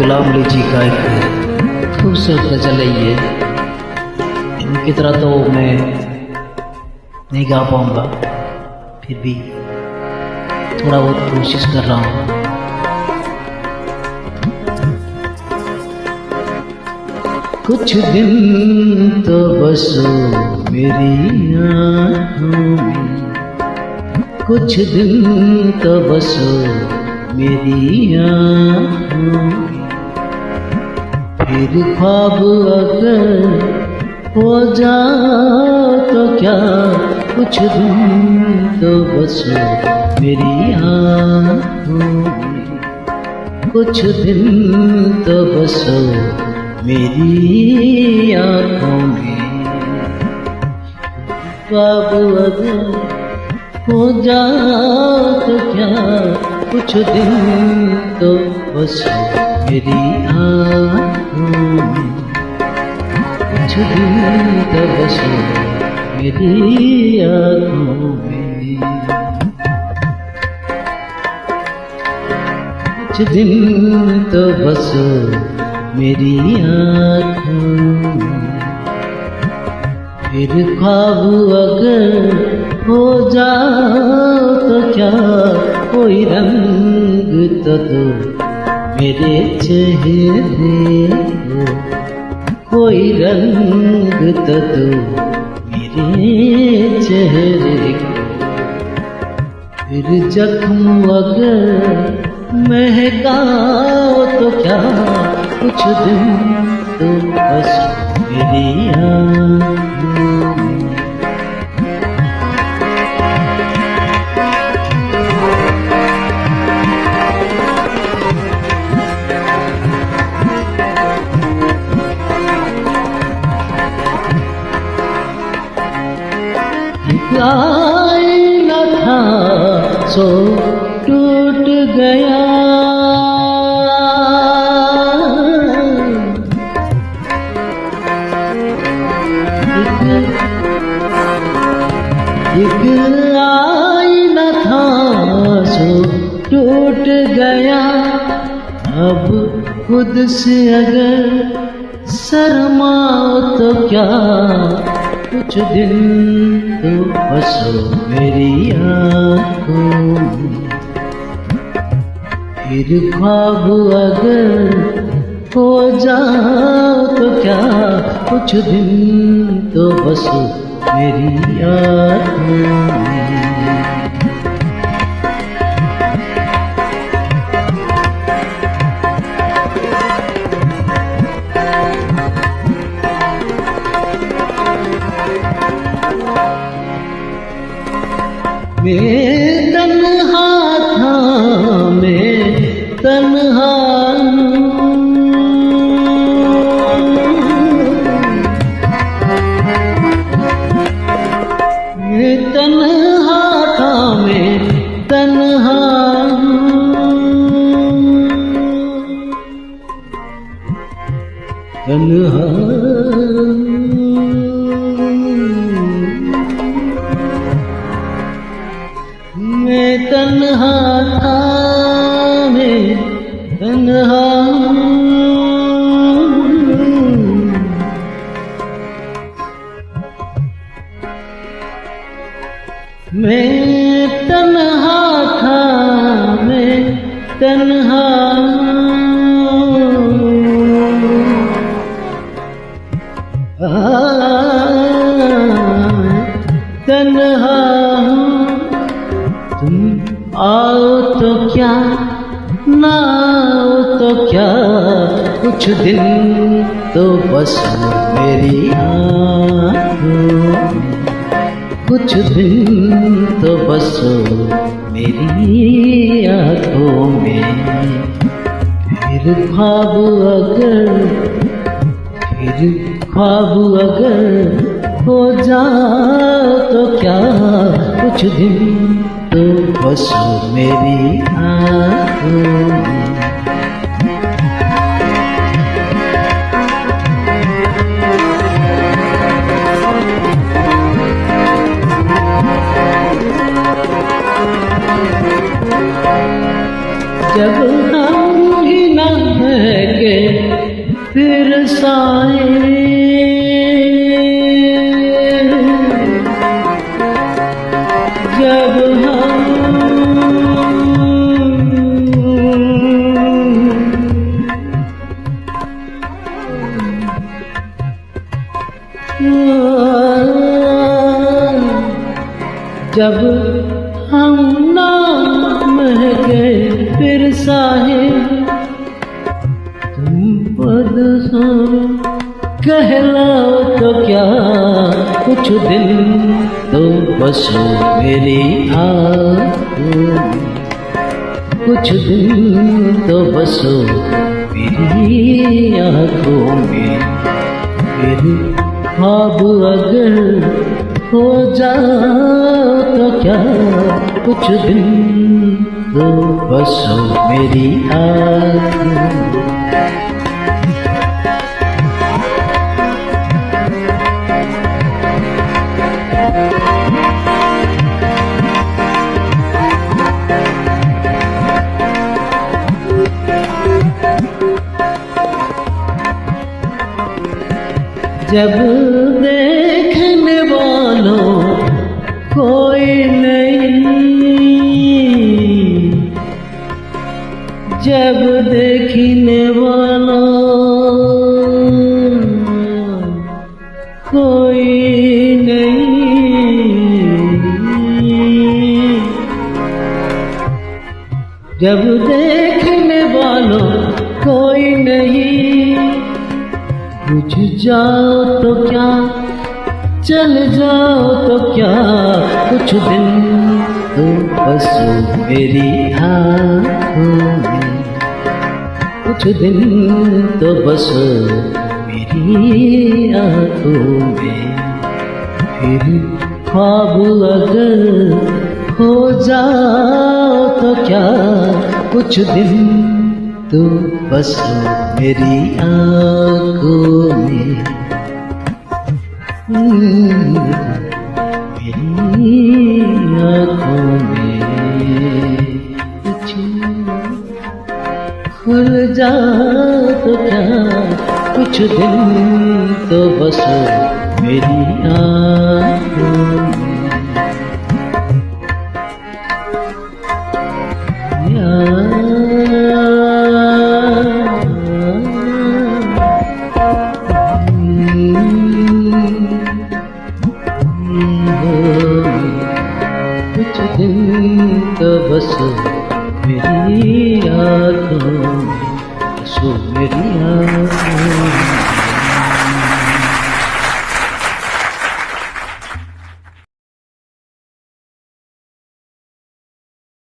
गुलाम अली जी का एक खूबसूरत गज़ल है ये। उनकी तरह तो मैं नहीं गा पाऊँगा, फिर भी थोड़ा बहुत कोशिश कर रहा हूँ। कुछ दिन तो बस मेरी आँखों में, कुछ दिन तो बस मेरी आँखों में, फिर ख्वाब अगर हो जाओ तो क्या, कुछ दिन तो बस मेरी आँखों में, कुछ दिन तो बस मेरी आँखों में, ख्वाब अगर हो जाओ तो क्या, कुछ दिन तो बस मेरी आँखों में, कुछ दिन तो बस मेरी आँखों में, कुछ दिन तो बस मेरी आँखों में, फिर ख्वाब अगर हो जाओ तो क्या, कोई रंग तो दो मेरे चेहरे को, कोई रंग तो दो मेरे चेहरे को, फिर जख्म अगर महकाओ तो क्या, कुछ दिन तो बस मेरी आँखों में, एक आईना था सो टूट गया, एक आईना था सो टूट गया, अब खुद से अगर शर्माओ तो क्या, कुछ दिन तो बस मेरी आँखों में, फिर ख्वाब अगर हो जाओ तो क्या, कुछ दिन तो बस मेरी आँखों में, मैं तन्हा था, मैं तन्हा तन्हा था, मैं तन्हा तन्हा, मैं तन्हा था, मैं तन्हा, मैं तन्हा था, मैं तन्हा, तन्हा, तुम आओ तो क्या, ना आओ तो क्या, कुछ दिन तो बस मेरी आँखों में, कुछ दिन तो बस मेरी आँखों में, फिर ख्वाब अगर हो जाओ तो क्या, कुछ दिन तो बस मेरी आँखों में, जब हम ही न है महके फिर साए, जब जब हम ना महके फिर साए, तुम पद कहलाओ तो क्या, कुछ दिन तो बसो मेरी आँखों में, कुछ दिन तो बसो मेरी आँखों में। फिर ख्वाब अगर हो जाओ तो क्या, कुछ दिन तो बसो मेरी आँखों में। जब देखने वालों कोई नहीं, जब देखने वालों कोई नहीं, जब देखने वालों कोई नहीं, बुझ जाओ तो क्या, चल जाओ तो क्या, कुछ दिन तो बसो मेरी आँखों में, कुछ दिन तो बसो मेरी आँखों में। फिर ख्वाब अगर हो जाओ तो क्या, कुछ दिन तो बसो मेरी आँखों में, मेरी आँखों में। कुछ खुल जाओ तो क्या, कुछ दिन तो बसो मेरी आँखों में। कुछ दिन तो बसो मेरी आँखों में, बसो मेरी आँखों में।